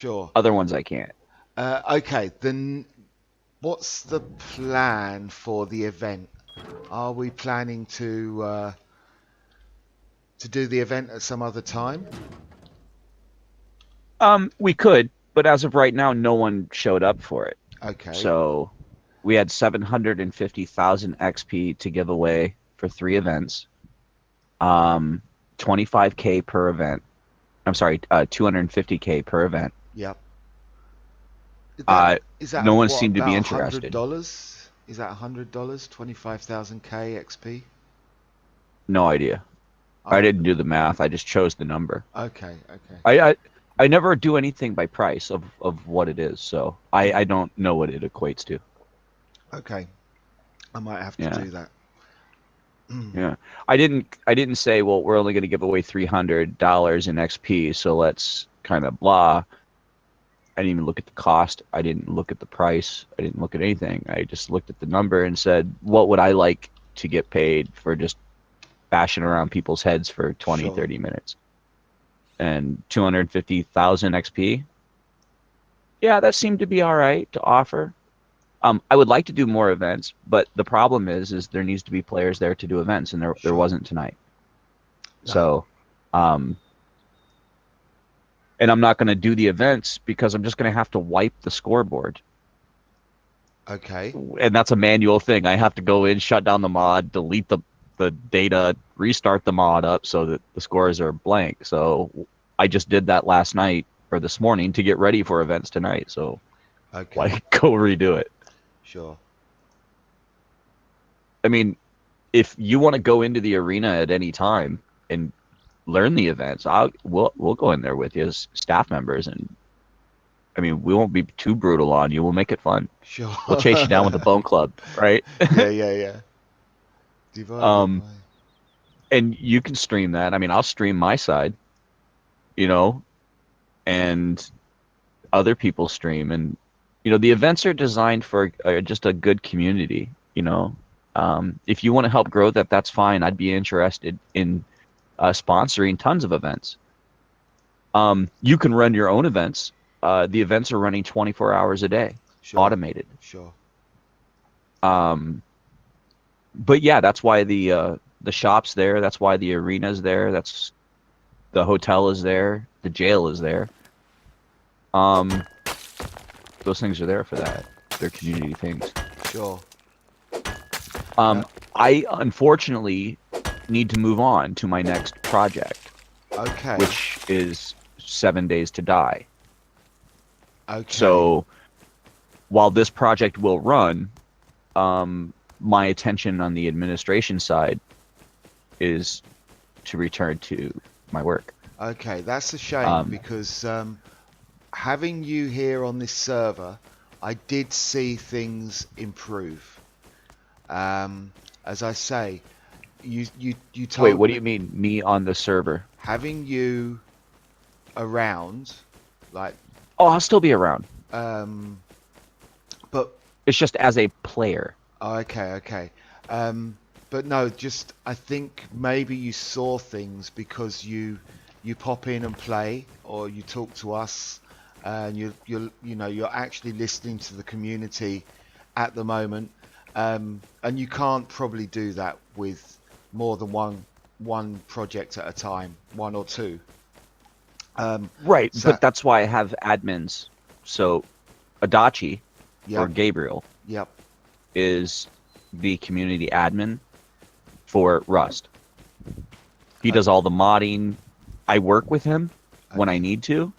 Sure. Other ones I can't. Okay, then what's the plan for the event? Are we planning to do the event at some other time? We could, but as of right now, no one showed up for it. Okay. So we had 750,000 XP to give away for 3 events. Um, 25K per event. I'm sorry, 250K per event. Yep. Is that Uh, is that no one what seemed to be about hundred interested. dollars? Is that $100? 25,000 K XP? No idea. I Oh, didn't do the math. I just chose the number. okay, okay, I I, I never do anything by price of what it is, so I don't know what it equates to. okay. I might have to Yeah. do that. Yeah. I didn't say, well, we're only going to give away $300 in XP, so let's kind of blah. I didn't even look at the cost. I didn't look at the price. I didn't look at anything. I just looked at the number and said, what would I like to get paid for just bashing around people's heads for 20, Sure. 30 minutes? And 250,000 XP? Yeah, that seemed to be all right to offer. I would like to do more events, but the problem is there needs to be players there to do events, and there Sure. wasn't tonight. No. So, um, and I'm not going to do the events because I'm just going to have to wipe the scoreboard, Okay. and that's a manual thing. I have to go in, shut down the mod, delete the data, restart the mod up so that the scores are blank. So I just did that last night or this morning to get ready for events tonight. So why Okay. go redo it? Sure. I mean, if you want to go into the arena at any time and learn the events, we'll go in there with you as staff members, and I mean, we won't be too brutal on you. We'll make it fun. Sure. We'll chase you down with a bone club, right? Yeah, yeah, yeah. Divide um, by. and you can stream that. I mean, I'll stream my side, you know, and other people stream, and the events are designed for just a good community. If you want to help grow that, that's fine. I'd be interested in sponsoring tons of events. You can run your own events. The events are running 24 hours a day, Sure. automated. Sure. Um, but yeah, that's why the shop's there. That's why the arena's there. That's the hotel is there. The jail is there. Um, those things are there for that. They're community things. Sure. No. I unfortunately need to move on to my next project, Okay. which is 7 Days to Die. Okay. So while this project will run, my attention on the administration side is to return to my work. Okay. That's a shame Um, because having you here on this server, I did see things improve. Um, as I say, you Wait, told what do me you mean, me on the server? having you around, like, Oh, I'll still be around. um, but It's just as a player. oh, okay, okay. But no, just I think maybe you saw things because you pop in and play, or you talk to us, and you're actually listening to the community at the moment, and you can't probably do that with more than one project at a time, one or two. Right, So but that's why I have admins. So Adachi or yep, Gabriel yep, is the community admin for Rust. He o- does all the modding. I work with him when I okay, need to.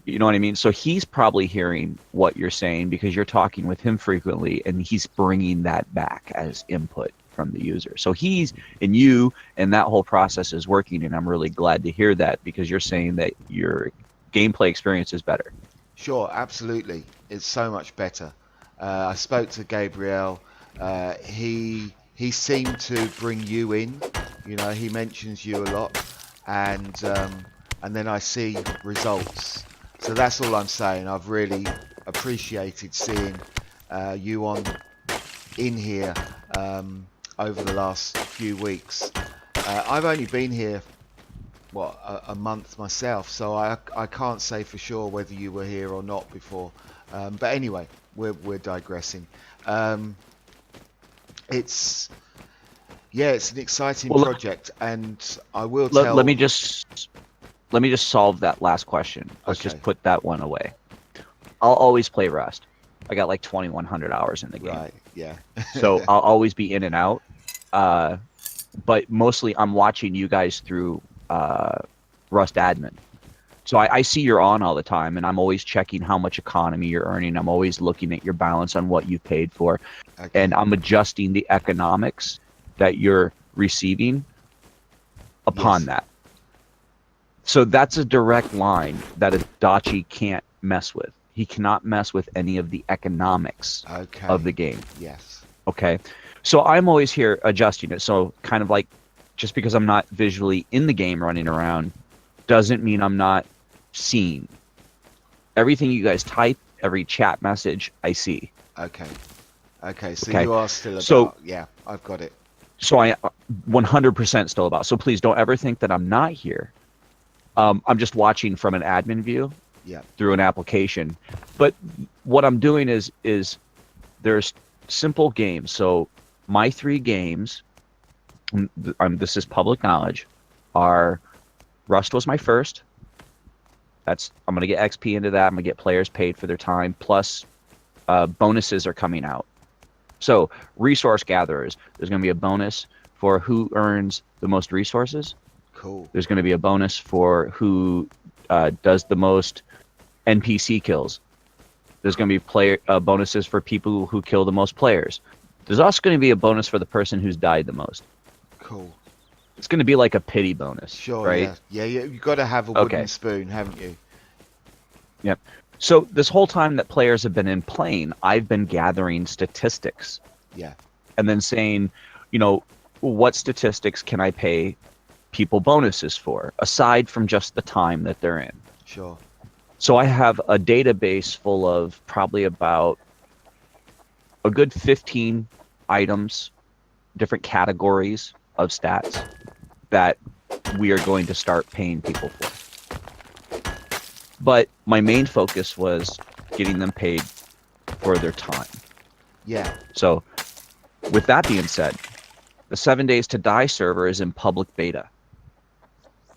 You know what I mean? So he's probably hearing what you're saying because you're talking with him frequently, and he's bringing that back as input from the user. So he's and you and that whole process is working, and I'm really glad to hear that because you're saying that your gameplay experience is better. sure, absolutely. It's so much better. I spoke to Gabriel. He seemed to bring you in. You know, he mentions you a lot, and then I see results. So that's all I'm saying. I've really appreciated seeing you on in here over the last few weeks. I've only been here a month myself, so I can't say for sure whether you were here or not before. But anyway, we're digressing. Um, it's it's an exciting Well, project, and I will let me tell. just solve that last question. Let's Okay, just put that one away. I'll always play Rust. I got like 2,100 hours in the game, right, yeah, so I'll always be in and out. Uh, but mostly I'm watching you guys through Rust admin. So I see you're on all the time, and I'm always checking how much economy you're earning. I'm always looking at your balance on what you paid for, and okay, I'm adjusting the economics that you're receiving upon yes, that. So that's a direct line that a Dachi can't mess with. He cannot mess with any of the economics of okay, the game. yes, Okay. So I'm always here adjusting it. So kind of like just because I'm not visually in the game running around doesn't mean I'm not seeing. Everything you guys type, every chat message, I see. okay, okay. So Okay. you are still So about, yeah, I've got it. I 100% still about. So please don't ever think that I'm not here. I'm just watching from an admin view Yeah, through an application. But what I'm doing is there's simple games. So my 3 games, this is public knowledge, are Rust was my first. I'm gonna get XP into that. I'm gonna get players paid for their time. Plus, bonuses are coming out. So resource gatherers, there's gonna be a bonus for who earns the most resources. cool. There's gonna be a bonus for who does the most NPC kills. There's going to be player bonuses for people who kill the most players. There's also going to be a bonus for the person who's died the most. Cool. It's going to be like a pity bonus, Sure, right? yeah. Yeah, yeah. You've got to have a wooden Okay. spoon, haven't you? Yep. So this whole time that players have been in playing, I've been gathering statistics Yeah, and then saying, what statistics can I pay people bonuses for, aside from just the time that they're in? sure. So I have a database full of probably about a good 15 items, different categories of stats that we are going to start paying people for. But my main focus was getting them paid for their time. Yeah, So with that being said, the 7 Days to Die server is in public beta,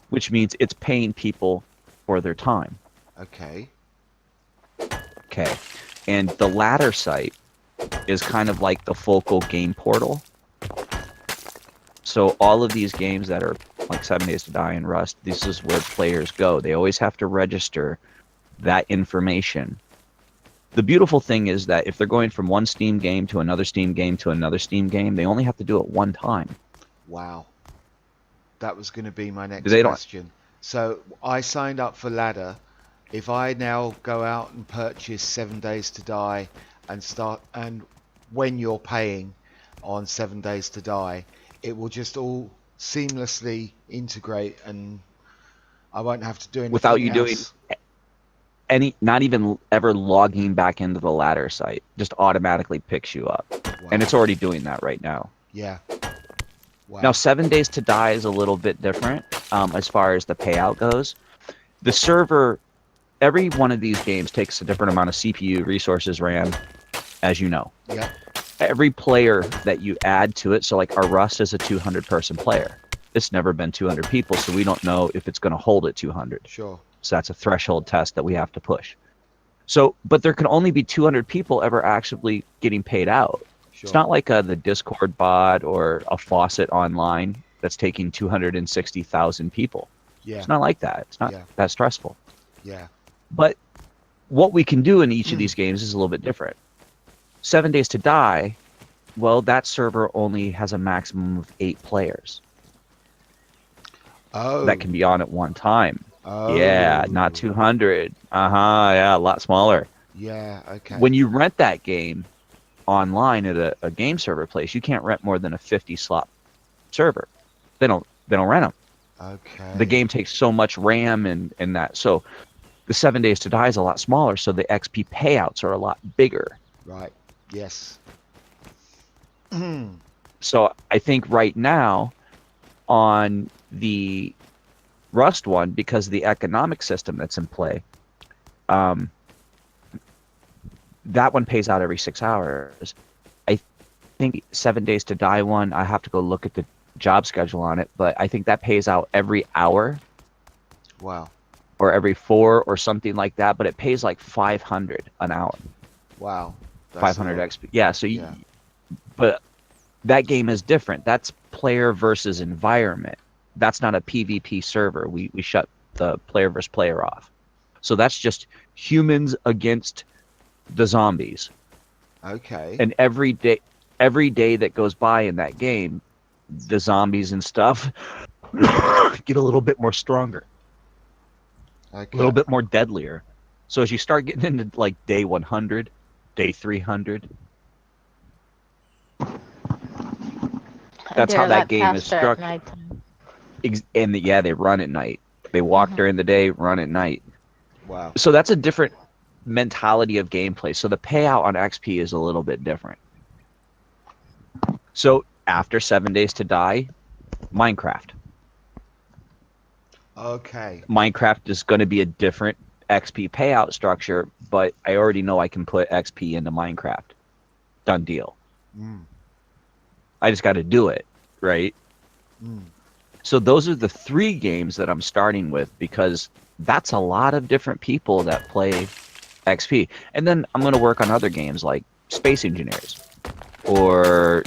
which means it's paying people for their time. okay. Okay. And the ladder site is kind of like the focal game portal. So all of these games that are like 7 Days to Die and Rust, this is where players go. They always have to register that information. The beautiful thing is that if they're going from one Steam game to another Steam game to another Steam game, they only have to do it one time. Wow. That was going to be my next They don't. question. So I signed up for Ladder. If I now go out and purchase 7 Days to Die and when you're paying on 7 Days to Die, it will just all seamlessly integrate and I won't have to do Without anything you doing else. not even ever logging back into the ladder site, just automatically picks you up. And Wow. it's already doing that right now. Yeah. Now, Wow. 7 Days to Die is a little bit different as far as the payout goes. The server, every one of these games takes a different amount of CPU, resources, RAM, as you know. Yeah. Every player that you add to it, so like our Rust is a 200-person player. It's never been 200 people, so we don't know if it's going to hold at 200. Sure. So that's a threshold test that we have to push. So, but there can only be 200 people ever actually getting paid out. It's Sure. not like the Discord bot or a faucet online that's taking 260,000 people. Yeah. It's not like that. It's not Yeah. that stressful. Yeah. But what we can do in each of these games is a little bit different. 7 Days to Die, well, that server only has a maximum of 8 players that Oh. can be on at one time. Yeah, not Oh. 200. Yeah, a lot smaller. Yeah. Okay. When you rent that game online at a game server place, you can't rent more than a 50 slot server. They don't rent them. The Okay. game takes so much RAM and that. So the 7 Days to Die is a lot smaller, so the XP payouts are a lot bigger. Right. Yes. So I think right now on the Rust one, because of the economic system that's in play, um, that one pays out every 6 hours. I think 7 Days to Die one, I have to go look at the job schedule on it, but I think that pays out every hour Wow. or every 4 or something like that, but it pays like 500 an hour. Wow. That's a 500 lot. XP. Yeah, so Yeah. but that game is different. That's player versus environment. That's not a PvP server. We shut the player versus player off. So that's just humans against the zombies. Okay. And every day that goes by in that game, the zombies and stuff get a little bit more stronger, a little Okay. bit more deadlier. So as you start getting into like day 100, day 300, that's They're how a that lot game is faster at struck. nighttime. And yeah, they run at night. They walk Hmm. during the day, run at night. Wow. So that's a different mentality of gameplay. So the payout on XP is a little bit different. So after 7 Days to Die, Minecraft. Okay. Minecraft is going to be a different XP payout structure, but I already know I can put XP into Minecraft. Done deal. Mm. I just got to do it, right? Mm. So those are the 3 games that I'm starting with, because that's a lot of different people that play XP. And then I'm going to work on other games like Space Engineers or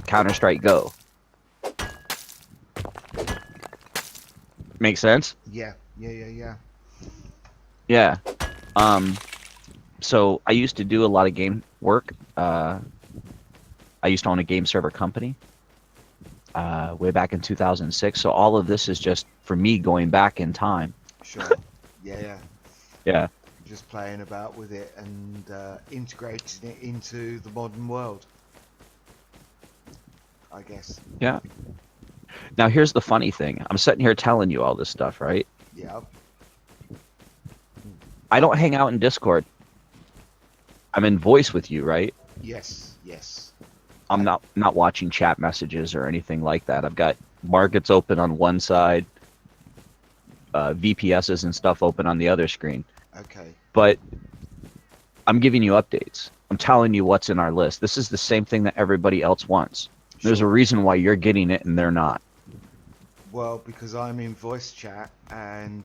Counter-Strike Go. Make sense? Yeah. Yeah. Yeah. Yeah. Yeah. Um, so I used to do a lot of game work. I used to own a game server company way back in 2006. So all of this is just for me going back in time. Sure. Yeah. Yeah. Yeah. Just playing about with it and integrating it into the modern world, I guess. Yeah. Now here's the funny thing. I'm sitting here telling you all this stuff, right? Yeah. I don't hang out in Discord. I'm in voice with you, right? Yes. Yes. I'm not watching chat messages or anything like that. I've got markets open on one side, VPSs and stuff open on the other screen. Okay. But I'm giving you updates. I'm telling you what's in our list. This is the same thing that everybody else wants. There's a Sure. reason why you're getting it and they're not. Well, because I'm in voice chat and